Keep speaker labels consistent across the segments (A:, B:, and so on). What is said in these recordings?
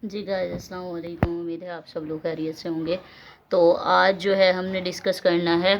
A: जी guys अस्सलाम वालेकुम। उम्मीद है आप सब लोग खैरियत से होंगे। तो आज जो है हमने डिस्कस करना है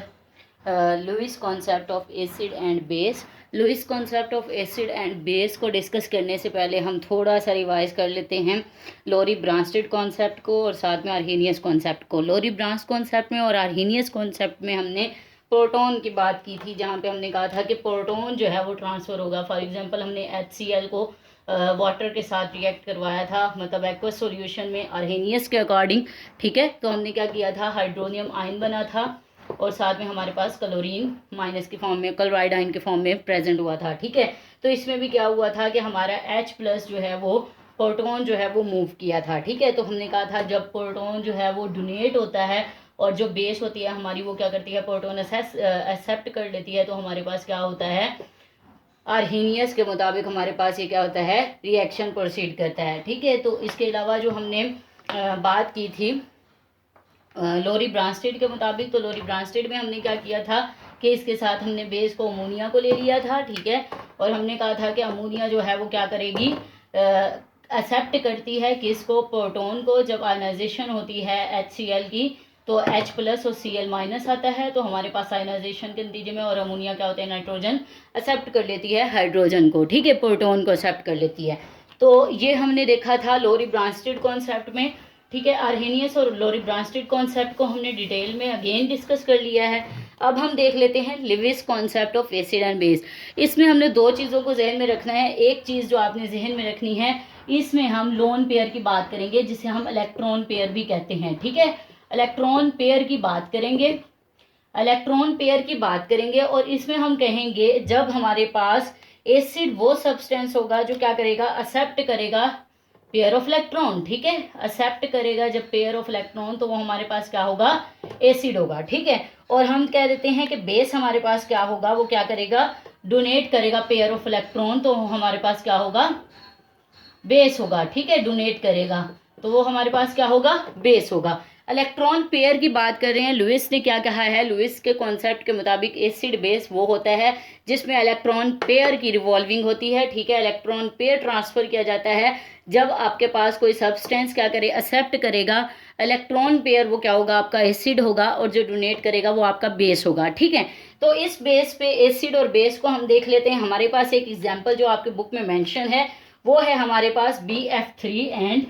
A: Lewis concept of acid and base. Lewis concept of acid and base को डिस्कस करने से पहले हम थोड़ा सा रिवाइज कर लेते हैं लोरी ब्रांस्टेड कॉन्सेप्ट को और साथ में आर्हीनियस कॉन्सेप्ट को। लोरी ब्रांस कॉन्सेप्ट में और आर्हीनियस कॉन्सेप्ट में हमने प्रोटॉन की बात की थी, जहाँ पे हमने कहा था कि प्रोटॉन जो है वो ट्रांसफ़र होगा। फॉर एग्जांपल हमने HCl को वाटर के साथ रिएक्ट करवाया था, मतलब एक्वस सॉल्यूशन में आर्हेनियस के अकॉर्डिंग। ठीक है, तो हमने क्या किया था, हाइड्रोनियम आयन बना था और साथ में हमारे पास क्लोरीन माइनस की फॉर्म में, क्लोराइड आयन के फॉर्म में प्रेजेंट हुआ था। ठीक है, तो इसमें भी क्या हुआ था कि हमारा H+ जो है वो प्रोटॉन जो है वो मूव किया था। ठीक है, तो हमने कहा था जब प्रोटॉन जो है वो डोनेट होता है और जो बेस होती है हमारी वो क्या करती है, प्रोटॉन एक्सेप्ट कर लेती है, तो हमारे पास क्या होता है, आर्हीनियस के मुताबिक हमारे पास ये क्या होता है, रिएक्शन प्रोसीड करता है। ठीक है, तो इसके अलावा जो हमने बात की थी लोरी ब्रांस्टेड के मुताबिक, तो लोरी ब्रांस्टेड में हमने क्या किया था कि इसके साथ हमने बेस को अमोनिया को ले लिया था। ठीक है, और हमने कहा था कि अमोनिया जो है वो क्या करेगी, एक्सेप्ट करती है किसको, प्रोटॉन को। जब आयनाइजेशन होती है HCl की तो H+ और Cl- आता है, तो हमारे पास आयनाइजेशन के नतीजे में और अमोनिया क्या होता है, नाइट्रोजन एक्सेप्ट कर लेती है हाइड्रोजन को। ठीक है, प्रोटॉन को एक्सेप्ट कर लेती है। तो ये हमने देखा था लोरी ब्रांस्टेड कॉन्सेप्ट में। ठीक है, आर्हेनियस और लोरी ब्रांस्टेड कॉन्सेप्ट को हमने डिटेल में अगेन डिस्कस कर लिया है। अब हम देख लेते हैं Lewis concept of acid and base. इसमें हमने दो चीज़ों को जहन में रखना है। एक चीज़ जो आपने जहन में रखनी है, इसमें हम लोन पेयर की बात करेंगे, जिसे हम इलेक्ट्रॉन पेयर भी कहते हैं। ठीक है, इलेक्ट्रॉन पेयर की बात करेंगे, इलेक्ट्रॉन पेयर की बात करेंगे। और इसमें हम कहेंगे जब हमारे पास एसिड वो सब्सटेंस होगा जो क्या करेगा, एक्सेप्ट करेगा पेयर ऑफ इलेक्ट्रॉन। ठीक है, एक्सेप्ट करेगा जब पेयर ऑफ इलेक्ट्रॉन, तो वो हमारे पास क्या होगा, एसिड होगा। ठीक है, और हम कह देते हैं कि बेस हमारे पास क्या होगा, वो क्या करेगा, डोनेट करेगा पेयर ऑफ इलेक्ट्रॉन, तो हमारे पास क्या होगा, बेस होगा। ठीक है, डोनेट करेगा तो वो हमारे पास क्या होगा, बेस होगा। इलेक्ट्रॉन पेयर की बात कर रहे हैं, लुईस ने क्या कहा है, लुईस के कॉन्सेप्ट के मुताबिक एसिड बेस वो होता है जिसमें इलेक्ट्रॉन पेयर की रिवॉल्विंग होती है। ठीक है, इलेक्ट्रॉन पेयर ट्रांसफर किया जाता है जब आपके पास कोई सब्सटेंस क्या करे, एक्सेप्ट करेगा इलेक्ट्रॉन पेयर, वो क्या होगा, आपका एसिड होगा, और जो डोनेट करेगा वो आपका बेस होगा। ठीक है, तो इस बेस पे एसिड और बेस को हम देख लेते हैं। हमारे पास एक एग्जाम्पल जो आपके बुक में मेंशन है वो है हमारे पास BF3 एंड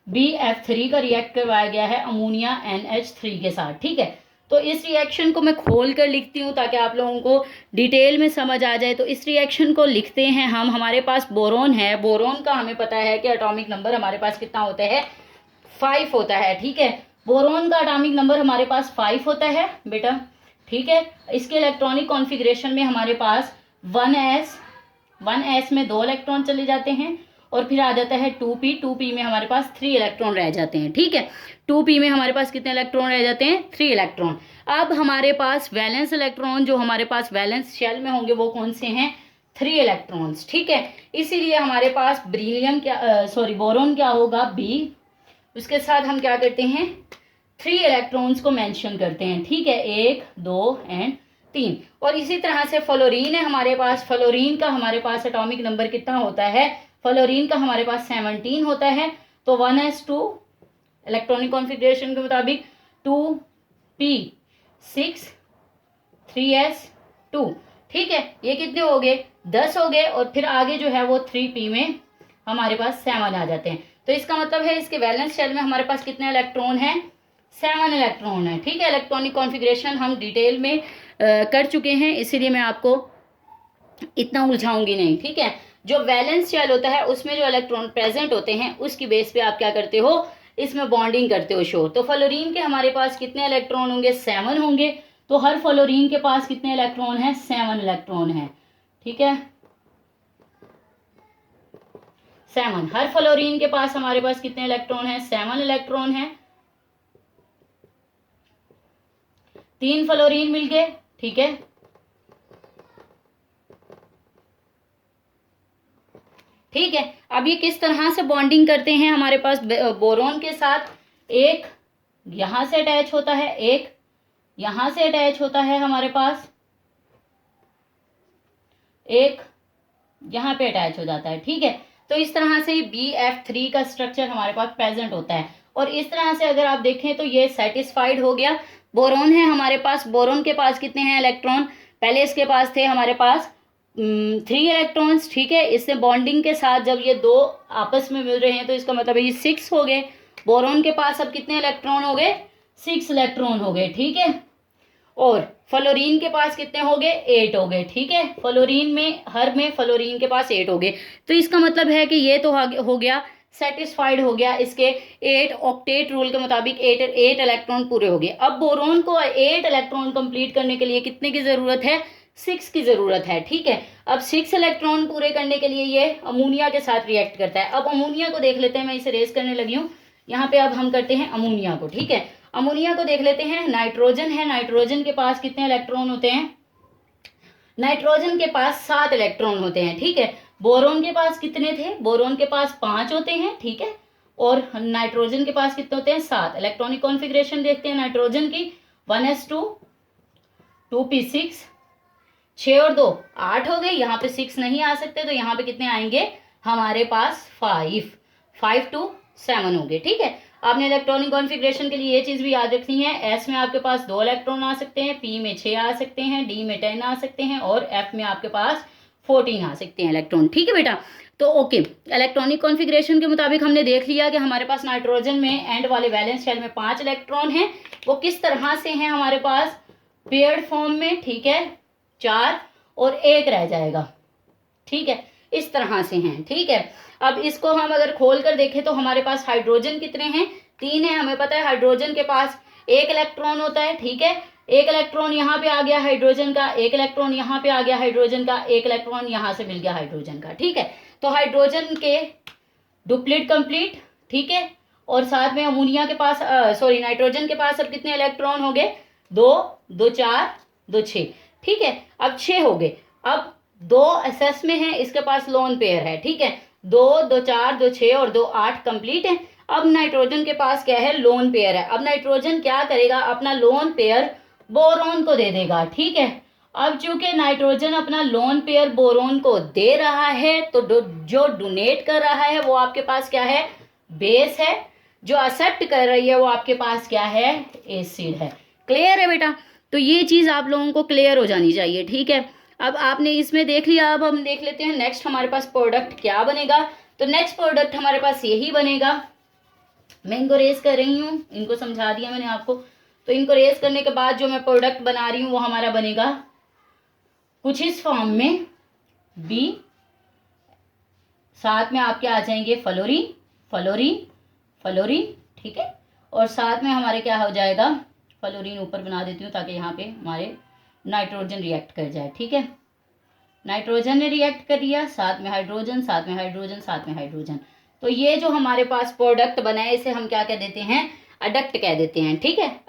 A: BF3 का रिएक्ट करवाया गया है अमोनिया NH3 के साथ। ठीक है, तो इस रिएक्शन को मैं खोल कर लिखती हूँ ताकि आप लोगों को डिटेल में समझ आ जाए। तो इस रिएक्शन को लिखते हैं हम, हमारे पास बोरोन है, बोरोन का हमें पता है कि एटॉमिक नंबर हमारे पास कितना होता है, 5 होता है। ठीक है, बोरोन का एटॉमिक नंबर हमारे पास 5 होता है बेटा। ठीक है, इसके इलेक्ट्रॉनिक कॉन्फ़िगरेशन में हमारे पास 1s में 2 इलेक्ट्रॉन चले जाते हैं और फिर आ जाता है 2p में हमारे पास 3 इलेक्ट्रॉन रह जाते हैं। ठीक है, 2p में हमारे पास कितने इलेक्ट्रॉन रह जाते हैं, 3 इलेक्ट्रॉन। अब हमारे पास वैलेंस इलेक्ट्रॉन जो हमारे पास वैलेंस शेल में होंगे वो कौन से हैं, 3 इलेक्ट्रॉन्स। ठीक है, इसीलिए हमारे पास ब्रिलियम क्या बोरोन क्या होगा, B। उसके साथ हम क्या करते हैं, 3 इलेक्ट्रॉन्स को मेंशन करते हैं। ठीक है, 1 2 एंड 3। और इसी तरह से फ्लोरीन है हमारे पास, फ्लोरीन का हमारे पास एटॉमिक नंबर कितना होता है, फ्लोरीन का हमारे पास 17 होता है। तो 1s2 इलेक्ट्रॉनिक कॉन्फ़िगरेशन के मुताबिक 2p6 3s2। ठीक है, ये कितने हो गए, 10 हो गए, और फिर आगे जो है वो 3p में हमारे पास 7 आ जाते हैं। तो इसका मतलब है इसके वैलेंस शेल में हमारे पास कितने इलेक्ट्रॉन हैं, 7 इलेक्ट्रॉन है। ठीक है, इलेक्ट्रॉनिक कॉन्फ़िगरेशन हम डिटेल में कर चुके हैं, इसीलिए मैं आपको इतना उलझाऊंगी नहीं। ठीक है, जो वैलेंस शेल होता है उसमें जो इलेक्ट्रॉन प्रेजेंट होते हैं उसकी बेस पे आप क्या करते हो, इसमें बॉन्डिंग करते हो शो। तो फ्लोरीन के हमारे पास कितने इलेक्ट्रॉन होंगे, 7 होंगे। तो हर फ्लोरीन के पास कितने इलेक्ट्रॉन हैं, 7 इलेक्ट्रॉन हैं। ठीक है, 7 हर फ्लोरीन के पास हमारे पास कितने इलेक्ट्रॉन हैं, 7 इलेक्ट्रॉन हैं। 3 फ्लोरीन मिल गए। ठीक है, ठीक है, अब ये किस तरह से बॉन्डिंग करते हैं, हमारे पास बोरोन के साथ एक यहां से अटैच होता है, एक यहां से अटैच होता है, हमारे पास एक यहां पे अटैच हो जाता है। ठीक है, तो इस तरह से BF3 का स्ट्रक्चर हमारे पास प्रेजेंट होता है। और इस तरह से अगर आप देखें तो ये सेटिस्फाइड हो गया। बोरोन है हमारे पास, बोरोन के पास कितने हैं इलेक्ट्रॉन, पहले इसके पास थे हमारे पास 3 इलेक्ट्रॉन्स, ठीक है। इससे बॉन्डिंग के साथ जब ये दो आपस में मिल रहे हैं तो इसका मतलब ये 6 हो गए। बोरोन के पास अब कितने इलेक्ट्रॉन हो गए, 6 इलेक्ट्रॉन हो गए, ठीक है। और फ्लोरीन के पास कितने हो गए, 8 हो गए, ठीक है। फ्लोरीन में हर में फ्लोरीन के पास 8 हो गए। तो इसका मतलब है कि ये तो हो गया सेटिस्फाइड हो गया, इसके 8 ऑक्टेट रूल के मुताबिक 8 इलेक्ट्रॉन पूरे हो गए। अब बोरोन को 8 इलेक्ट्रॉन कंप्लीट करने के लिए कितने की जरूरत है, 6 की जरूरत है, ठीक है। अब 6 इलेक्ट्रॉन पूरे करने के लिए ये अमोनिया के साथ रिएक्ट करता है। अब अमोनिया को देख लेते हैं, मैं इसे रेस करने लगी हूँ यहाँ पे। अब हम करते हैं अमोनिया को, ठीक है। अमोनिया को देख लेते हैं। नाइट्रोजन है, नाइट्रोजन के पास कितने इलेक्ट्रॉन होते हैं, नाइट्रोजन के पास 7 इलेक्ट्रॉन होते हैं, ठीक है। बोरोन के पास कितने थे, बोरोन के पास 5 होते हैं, ठीक है। और नाइट्रोजन के पास कितने होते हैं, 7। इलेक्ट्रॉनिक कॉन्फ़िगरेशन देखते हैं नाइट्रोजन की, 1s2 2p6, 6 और 2 8 हो गए। यहाँ पे 6 नहीं आ सकते तो यहाँ पे कितने आएंगे हमारे पास 5 to 7 हो गए, ठीक है। आपने इलेक्ट्रॉनिक कॉन्फ़िगरेशन के लिए ये चीज भी याद रखनी है, एस में आपके पास 2 इलेक्ट्रॉन आ सकते हैं, पी में 6 आ सकते हैं, डी में 10 आ सकते हैं और एफ में आपके पास 14 आ सकते हैं इलेक्ट्रॉन, ठीक है बेटा। तो ओके, इलेक्ट्रॉनिक कॉन्फ़िगरेशन के मुताबिक हमने देख लिया कि हमारे पास नाइट्रोजन में एंड वाले वैलेंस शेल में 5 इलेक्ट्रॉन हैं। वो किस तरह से हैं हमारे पास, पेयर्ड फॉर्म में, ठीक है। 4 और 1 रह जाएगा, ठीक है, इस तरह से हैं, ठीक है। अब इसको हम अगर खोल कर देखें तो हमारे पास हाइड्रोजन कितने हैं, 3 है। हमें पता है हाइड्रोजन के पास 1 इलेक्ट्रॉन होता है, ठीक है। 1 इलेक्ट्रॉन यहाँ पे आ गया हाइड्रोजन का, 1 इलेक्ट्रॉन यहाँ पे आ गया हाइड्रोजन का, 1 इलेक्ट्रॉन यहाँ से मिल गया हाइड्रोजन का, ठीक है। तो हाइड्रोजन के डुप्लीट कंप्लीट, ठीक है। और साथ में अमोनिया के पास नाइट्रोजन के पास अब कितने इलेक्ट्रॉन हो गए, 2 2 4 2 6, ठीक है। अब 6 हो गए। अब 2 एसएस में है, इसके पास लोन पेयर है, ठीक है। 2 2 4 2 6 और 2 8 कंप्लीट है। अब नाइट्रोजन के पास क्या है, लोन पेयर है। अब नाइट्रोजन क्या करेगा, अपना लोन पेयर बोरोन को दे देगा, ठीक है। अब चूंकि नाइट्रोजन अपना लोन पेयर बोरोन को दे रहा है तो जो डोनेट कर रहा है वो आपके पास क्या है, बेस है। जो एक्सेप्ट कर रही है वो आपके पास क्या है, एसिड है। क्लियर है बेटा। तो ये चीज आप लोगों को क्लियर हो जानी चाहिए, ठीक है। अब आपने इसमें देख लिया, अब हम देख लेते हैं नेक्स्ट हमारे पास प्रोडक्ट क्या बनेगा। तो नेक्स्ट प्रोडक्ट हमारे पास यही बनेगा। मैं इनको रेस कर रही हूँ, इनको समझा दिया मैंने आपको। तो इनको रेस करने के बाद जो मैं प्रोडक्ट बना रही हूँ वो हमारा बनेगा कुछ इस फॉर्म में, बी, साथ में आपके आ जाएंगे फ्लोरीन फ्लोरीन फ्लोरीन, ठीक है। और साथ में हमारे क्या हो जाएगा, फ्लोरीन ऊपर बना देती हूँ ताकि यहाँ पे हमारे नाइट्रोजन रिएक्ट कर जाए, ठीक है। नाइट्रोजन ने रिएक्ट कर दिया, साथ में हाइड्रोजन, साथ में हाइड्रोजन, साथ में हाइड्रोजन। तो ये जो हमारे पास प्रोडक्ट बना है इसे हम क्या कह देते हैं, अडक्ट कह देते हैं, ठीक है।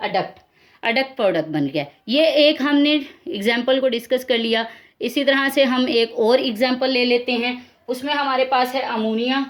A: अडक्ट प्रोडक्ट बन गया। ये एक हमने एग्जाम्पल को डिस्कस कर लिया। इसी तरह से हम एक और एग्जाम्पल ले लेते हैं। उसमें हमारे पास है अमोनिया,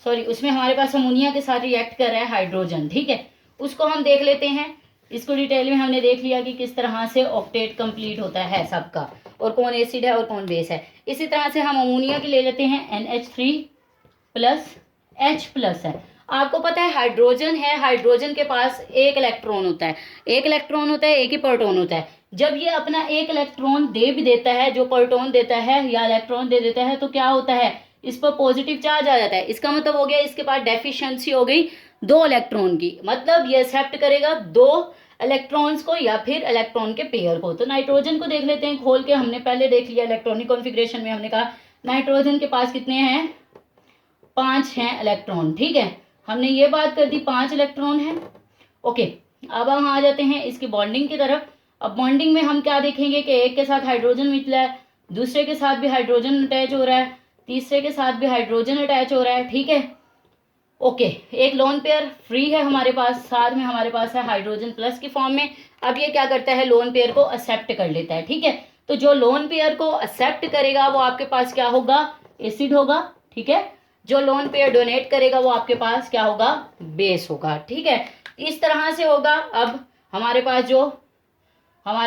A: उसमें हमारे पास अमोनिया के साथ रिएक्ट कर रहा है हाइड्रोजन, ठीक है। उसको हम देख लेते हैं। इसको डिटेल में हमने देख लिया कि किस तरह से ऑक्टेट कंप्लीट होता है सबका, और कौन एसिड है और कौन बेस है। इसी तरह से हम अमोनिया के ले लेते हैं, NH3+H+ है। आपको पता है हाइड्रोजन है, हाइड्रोजन के पास 1 इलेक्ट्रॉन होता है, 1 इलेक्ट्रॉन होता है, 1 ही प्रोटॉन होता है। जब ये अपना 1 इलेक्ट्रॉन दे भी देता है, जो प्रोटॉन देता है या इलेक्ट्रॉन दे देता है, तो क्या होता है, इस पर पॉजिटिव चार्ज आ जाता है। इसका मतलब हो गया इसके पास डेफिशिएंसी हो गई 2 इलेक्ट्रॉन की, मतलब ये एक्सेप्ट करेगा 2 इलेक्ट्रॉन्स को या फिर इलेक्ट्रॉन के पेयर को। तो नाइट्रोजन को देख लेते हैं खोल के। हमने पहले देख लिया इलेक्ट्रॉनिक कॉन्फ़िगरेशन में, हमने कहा नाइट्रोजन के पास कितने हैं, 5 हैं इलेक्ट्रॉन, ठीक है। हमने ये बात कर दी 5 इलेक्ट्रॉन हैं, ओके। अब हम आ जाते हैं इसकी बॉन्डिंग की तरफ। अब बॉन्डिंग में हम क्या देखेंगे कि एक के साथ हाइड्रोजन मिला है, दूसरे के साथ भी हाइड्रोजन अटैच हो रहा है, तीसरे के साथ भी हाइड्रोजन अटैच हो रहा है, ठीक है, ओके। एक लोन पेयर फ्री है हमारे पास, साथ में हमारे पास है हाइड्रोजन प्लस की फॉर्म में। अब ये क्या करता है, लोन पेयर को एक्सेप्ट कर लेता है, ठीक है। तो जो लोन पेयर को एक्सेप्ट करेगा वो आपके पास क्या होगा, एसिड होगा, ठीक है। जो लोन पेयर डोनेट करेगा वो आपके पास क्या होगा, बेस होगा, ठीक है। इस तरह से होगा। अब हमारे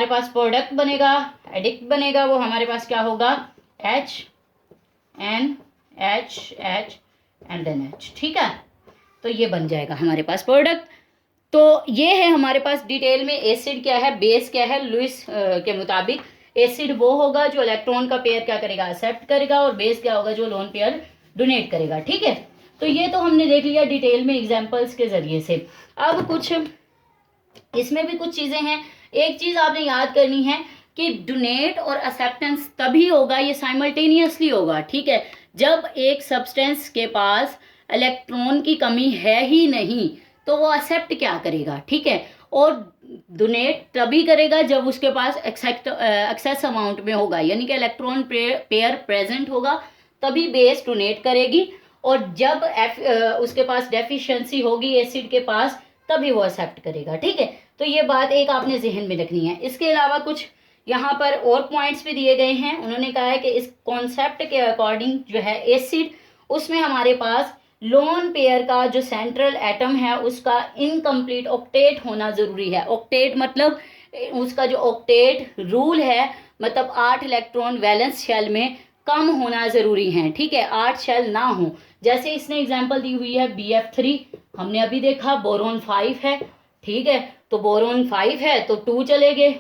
A: पास प्रोडक्ट बनेगा, एडिक्ट बनेगा, वो हमारे पास क्या होगा, HNO3 H H and then H, ठीक है। तो ये बन जाएगा हमारे पास प्रोडक्ट। तो ये है हमारे पास डिटेल में एसिड क्या है, बेस क्या है। लुईस के मुताबिक एसिड वो होगा जो इलेक्ट्रॉन का पेयर क्या करेगा, एक्सेप्ट करेगा, और बेस क्या होगा जो लोन पेयर डोनेट करेगा, ठीक है। तो ये तो हमने देख लिया डिटेल में एग्जांपल्स के जरिए से। अब कुछ इसमें भी कुछ चीजें हैं। एक चीज आपने याद करनी है कि डोनेट और एक्सेप्टेंस तभी होगा, ये साइमल्टेनियसली होगा, ठीक है, जब एक सब्सटेंस के पास इलेक्ट्रॉन की कमी है ही नहीं तो वो एक्सेप्ट क्या करेगा, ठीक है। और डोनेट तभी करेगा जब उसके पास एक्सेस अमाउंट में होगा, यानी कि इलेक्ट्रॉन पेयर प्रेजेंट होगा तभी बेस डोनेट करेगी, और जब उसके पास डेफिशिएंसी होगी एसिड के पास तभी वो एक्सेप्ट करेगा, ठीक है। तो ये बात एक आपने जहन में रखनी है। इसके अलावा कुछ यहाँ पर और पॉइंट्स भी दिए गए हैं। उन्होंने कहा है कि इस कॉन्सेप्ट के अकॉर्डिंग जो है एसिड, उसमें हमारे पास लोन पेयर का जो सेंट्रल एटम है उसका इनकम्प्लीट ऑक्टेट होना जरूरी है। ऑक्टेट मतलब उसका जो ऑक्टेट रूल है, मतलब 8 इलेक्ट्रॉन वैलेंस शेल में कम होना जरूरी है, ठीक है, 8 शेल ना हो। जैसे इसने एग्जांपल दी हुई है BF3, हमने अभी देखा बोरोन 5 है, ठीक है, तो बोरोन 5 है तो 2 चले गए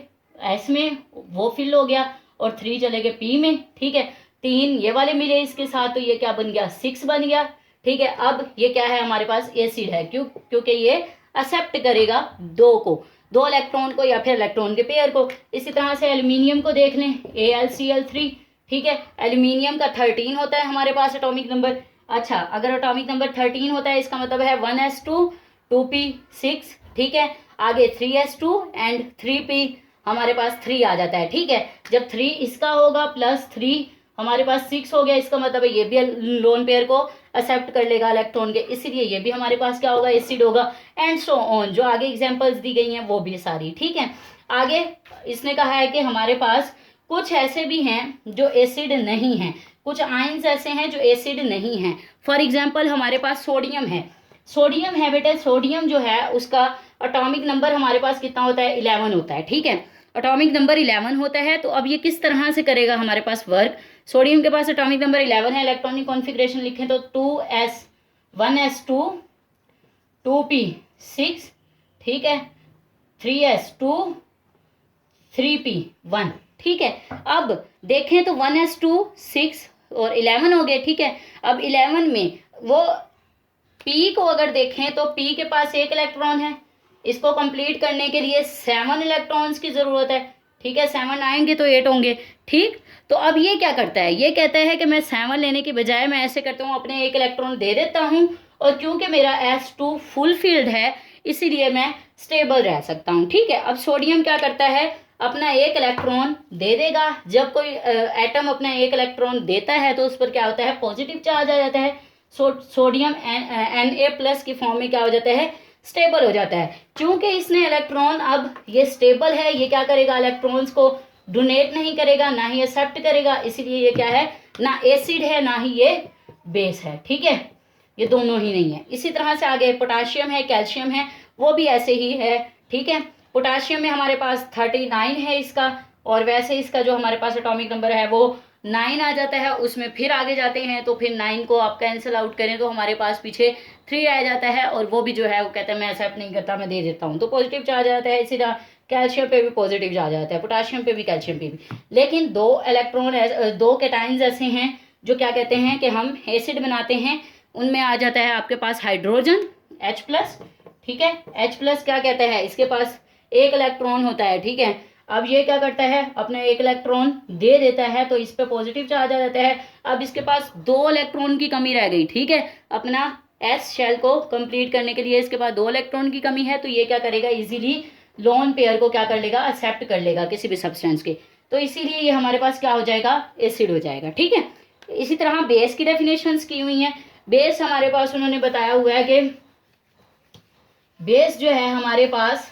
A: एस में, वो फिल हो गया, और 3 चले गए पी में, ठीक है, 3 ये वाले मिले इसके साथ, तो ये क्या बन गया, 6 बन गया, ठीक है। अब ये क्या है हमारे पास, एसिड है, क्योंकि ये एक्सेप्ट करेगा 2 इलेक्ट्रॉन को या फिर इलेक्ट्रॉन के पेयर को। इसी तरह से एल्यूमिनियम को देख लें, AlCl3, ठीक है, एल्यूमिनियम का 13 होता है हमारे पास एटॉमिक नंबर। अच्छा, अगर एटॉमिक नंबर 13 होता है इसका मतलब है 1s2 2p6, ठीक है, आगे 3s2 एंड 3p हमारे पास 3 आ जाता है, ठीक है। जब 3 इसका होगा प्लस 3 हमारे पास 6 हो गया, इसका मतलब है ये भी लोन पेयर को एक्सेप्ट कर लेगा इलेक्ट्रॉन के, इसीलिए ये भी हमारे पास क्या होगा, एसिड होगा, एंड सो ऑन। जो आगे एग्जांपल्स दी गई हैं वो भी सारी, ठीक है। आगे इसने कहा है कि हमारे पास कुछ ऐसे भी हैं जो एसिड नहीं हैं, कुछ आयंस ऐसे हैं जो एसिड नहीं हैं। फॉर एग्जाम्पल हमारे पास सोडियम है, सोडियम है बेटा, सोडियम जो है उसका एटॉमिक नंबर हमारे पास कितना होता है, 11 होता है, ठीक है, एटॉमिक नंबर 11 होता है। तो अब ये किस तरह से करेगा हमारे पास वर्क, सोडियम के पास एटॉमिक नंबर 11 है, इलेक्ट्रॉनिक कॉन्फ़िगरेशन लिखें तो 2s 1s2 2p6, ठीक है, 3s2 3p1, ठीक है। अब देखें तो 1s2 6 और 11 हो गए, ठीक है। अब 11 में वो p को अगर देखें तो p के पास 1 इलेक्ट्रॉन है, इसको कंप्लीट करने के लिए 7 इलेक्ट्रॉन्स की जरूरत है, ठीक है, 7 आएंगे तो 8 होंगे, ठीक। तो अब ये क्या करता है, ये कहता है कि मैं 7 लेने की बजाय मैं ऐसे करता हूँ, अपने 1 इलेक्ट्रॉन दे देता हूँ, और क्योंकि मेरा s2 फुल फील्ड है इसीलिए मैं स्टेबल रह सकता हूँ, ठीक है। अब सोडियम क्या करता है, अपना 1 इलेक्ट्रॉन दे देगा। जब कोई एटम अपना 1 इलेक्ट्रॉन देता है तो उस पर क्या होता है, पॉजिटिव चार्ज आ जाता है, सोडियम Na+ की फॉर्म में क्या हो जाता है, स्टेबल हो जाता है। क्योंकि इसने इलेक्ट्रॉन, अब ये स्टेबल है, ये क्या करेगा, इलेक्ट्रॉन्स को डोनेट नहीं करेगा, ना ही एक्सेप्ट करेगा, इसीलिए ये क्या है, ना एसिड है ना ही ये बेस है, ठीक है, ये दोनों ही नहीं है। इसी तरह से आगे पोटाशियम है, कैल्शियम है, वो भी ऐसे ही है, ठीक है। पोटाशियम में हमारे पास 39 है इसका, और वैसे इसका जो हमारे पास एटॉमिक नंबर है वो 9 आ जाता है। उसमें फिर आगे जाते हैं तो फिर 9 को आप कैंसिल आउट करें तो हमारे पास पीछे 3 आ जाता है, और वो भी जो है वो कहता है मैं एक्सेप्ट नहीं करता, मैं दे देता हूँ, तो पॉजिटिव चार्ज आ जाता है। इसी तरह कैल्शियम पे भी पॉजिटिव चार्ज आता है, पोटाशियम पे भी, कैल्शियम पे भी। लेकिन 2 इलेक्ट्रॉन 2 कैटाइंस ऐसे हैं जो क्या कहते हैं कि हम एसिड बनाते हैं, उनमें आ जाता है आपके पास हाइड्रोजन H+, ठीक है। H+ क्या कहता है, इसके पास 1 इलेक्ट्रॉन होता है, ठीक है। अब ये क्या करता है, अपना 1 इलेक्ट्रॉन दे देता है तो इस पे पॉजिटिव चार्ज आ जाता है। अब इसके पास 2 इलेक्ट्रॉन की कमी रह गई, ठीक है, अपना s शेल को कंप्लीट करने के लिए इसके पास 2 इलेक्ट्रॉन की कमी है, तो ये क्या करेगा, इजीली लोन पेयर को क्या कर लेगा, एक्सेप्ट कर लेगा किसी भी सब्सटेंस के, तो इसीलिए ये हमारे पास क्या हो जाएगा, एसिड हो जाएगा, ठीक है। इसी तरह बेस की डेफिनेशंस की हुई हैं। बेस हमारे पास उन्होंने बताया हुआ है कि बेस जो है हमारे पास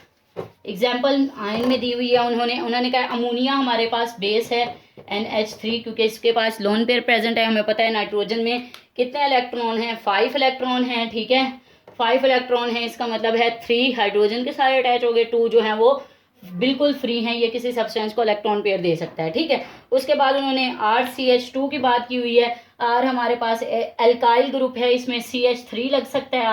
A: एग्जाम्पल आयन में दी हुई है, उन्होंने कहा अमोनिया हमारे पास बेस है NH3, क्योंकि इसके पास लोन पेयर प्रेजेंट है। हमें पता है नाइट्रोजन में कितने इलेक्ट्रॉन हैं, 5 इलेक्ट्रॉन हैं, ठीक है, 5 इलेक्ट्रॉन हैं, इसका मतलब है 3 हाइड्रोजन के सारे अटैच हो गए, 2 जो हैं वो बिल्कुल फ्री हैं, ये किसी सब्सटेंस को इलेक्ट्रॉन पेयर दे सकता है, ठीक है। उसके बाद उन्होंने 8CH2 की बात की हुई है। आर हमारे पास एल्काइल ग्रुप है, इसमें CH3 लग सकता है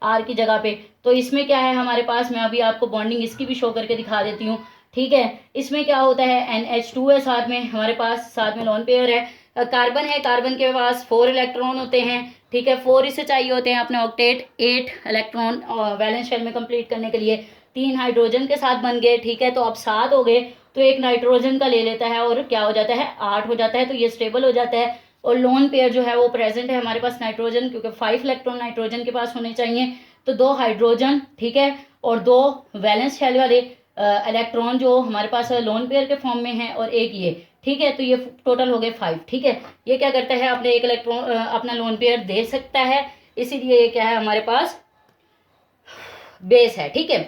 A: आर की जगह पे। तो इसमें क्या है हमारे पास, मैं अभी आपको बॉन्डिंग इसकी भी शो करके दिखा देती हूँ, ठीक है। इसमें क्या होता है, NH2 है साथ में हमारे पास, साथ में लोन पेयर है। कार्बन है, कार्बन के पास 4 इलेक्ट्रॉन होते हैं, ठीक है। 4 इसे चाहिए होते हैं अपने ऑक्टेट 8 इलेक्ट्रॉन वैलेंस शेल में कंप्लीट करने के लिए। 3 हाइड्रोजन के साथ बन गए, ठीक है। तो अब 7 हो गए, तो एक नाइट्रोजन का ले लेता है और क्या हो जाता है, 8 हो जाता है। तो ये स्टेबल हो जाता है। और लोन पेयर जो है वो प्रेजेंट है हमारे पास नाइट्रोजन, क्योंकि 5 इलेक्ट्रॉन नाइट्रोजन के पास होने चाहिए। तो 2 हाइड्रोजन, ठीक है, और 2 वैलेंस शेल वाले इलेक्ट्रॉन जो हमारे पास लोन पेयर के फॉर्म में है, और एक ये, ठीक है। तो ये टोटल हो गए 5, ठीक है। ये क्या करता है, अपने एक इलेक्ट्रॉन अपना लोन पेयर दे सकता है, इसीलिए ये क्या है हमारे पास बेस है, ठीक है।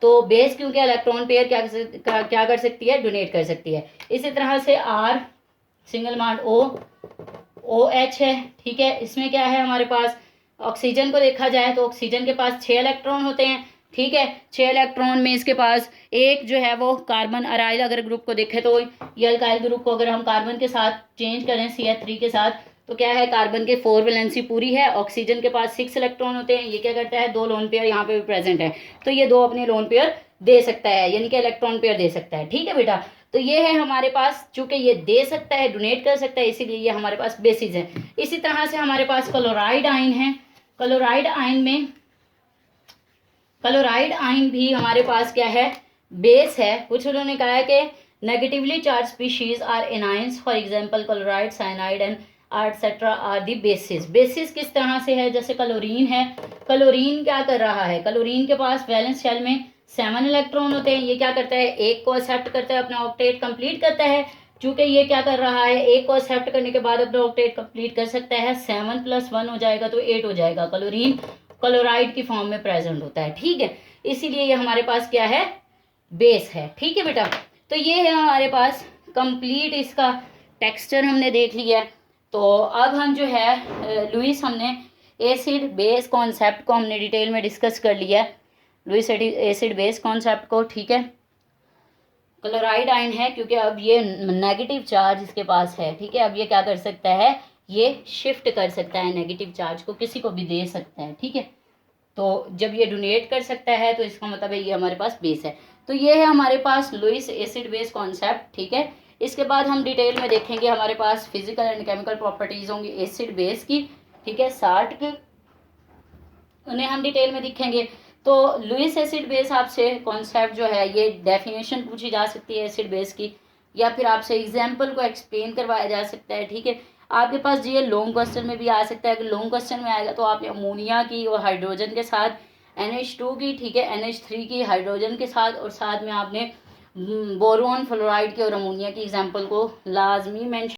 A: तो बेस क्योंकि इलेक्ट्रॉन पेयर क्या कर सकती है, डोनेट कर सकती है। इसी तरह से आर सिंगल बॉन्ड OH है, ठीक है। इसमें क्या है हमारे पास, ऑक्सीजन को देखा जाए तो ऑक्सीजन के पास 6 इलेक्ट्रॉन होते हैं, ठीक है। 6 इलेक्ट्रॉन में इसके पास एक जो है वो कार्बन अराइल अगर ग्रुप को देखें तो ये अल्काइल ग्रुप को अगर हम कार्बन के साथ चेंज करें CH3 के साथ, तो क्या है, कार्बन के 4 वैलेंसी पूरी है। ऑक्सीजन के पास 6 इलेक्ट्रॉन होते हैं, ये क्या करता है, 2 लोन पेयर यहाँ पे भी प्रेजेंट है, तो ये 2 अपने लोन पेयर दे सकता है, यानी कि इलेक्ट्रॉन पेयर दे सकता है, ठीक है बेटा। तो ये है हमारे पास, चूंकि ये दे सकता है, डोनेट कर सकता है, इसीलिए ये हमारे पास बेसिस है। इसी तरह से हमारे पास क्लोराइड आयन है। क्लोराइड आयन भी हमारे पास क्या है, बेस है। कुछ उन्होंने कहा है कि negatively charge species are anions, for example chloride, cyanide and etcetera are the bases. Bases किस तरह से है, जैसे क्लोरीन है। क्लोरीन क्या कर रहा है, क्लोरीन के पास वैलेंस शेल में 7 इलेक्ट्रॉन होते हैं। ये क्या करता है, एक को एक्सेप्ट करता है, अपना ऑक्टेट कंप्लीट करता है। चूंकि ये क्या कर रहा है, एक को एक्सेप्ट करने के बाद अपना ऑक्टेट कंप्लीट कर सकता है, 7 + 1 हो जाएगा तो 8 हो जाएगा। क्लोरीन क्लोराइड की फॉर्म में प्रेजेंट होता है, ठीक है। इसीलिए ये हमारे पास क्या है, बेस है, ठीक है बेटा। तो ये है हमारे पास कंप्लीट इसका टेक्सचर हमने देख लिया। तो अब हम जो है लुईस, हमने एसिड बेस कॉन्सेप्ट को हमने डिटेल में डिस्कस कर लिया है, लुईस एसिड बेस कॉन्सेप्ट को, ठीक है। क्लोराइड आयन है क्योंकि अब ये नेगेटिव चार्ज इसके पास है, ठीक है। अब ये क्या कर सकता है, ये शिफ्ट कर सकता है नेगेटिव चार्ज को, किसी को भी दे सकता है, ठीक है। तो जब ये डोनेट कर सकता है तो इसका मतलब है ये हमारे पास बेस है। तो ये है हमारे पास लुईस एसिड बेस कॉन्सेप्ट, ठीक है। इसके बाद हम डिटेल में देखेंगे हमारे पास फिजिकल एंड केमिकल प्रॉपर्टीज होंगी एसिड बेस की, ठीक है, 60 की, उन्हें हम डिटेल में देखेंगे। तो लुईस एसिड बेस आपसे कॉन्सेप्ट जो है, ये डेफिनेशन पूछी जा सकती है एसिड बेस की, या फिर आपसे एग्जाम्पल को एक्सप्लेन करवाया जा सकता है, ठीक है। आपके पास ये लॉन्ग क्वेश्चन में भी आ सकता है। अगर लॉन्ग क्वेश्चन में आएगा तो आप अमोनिया की और हाइड्रोजन के साथ NH2 की, ठीक है, NH3 की हाइड्रोजन के साथ, और साथ में आपने बोरोन फ्लोराइड की और अमोनिया की एग्जाम्पल को लाजमी मेंशन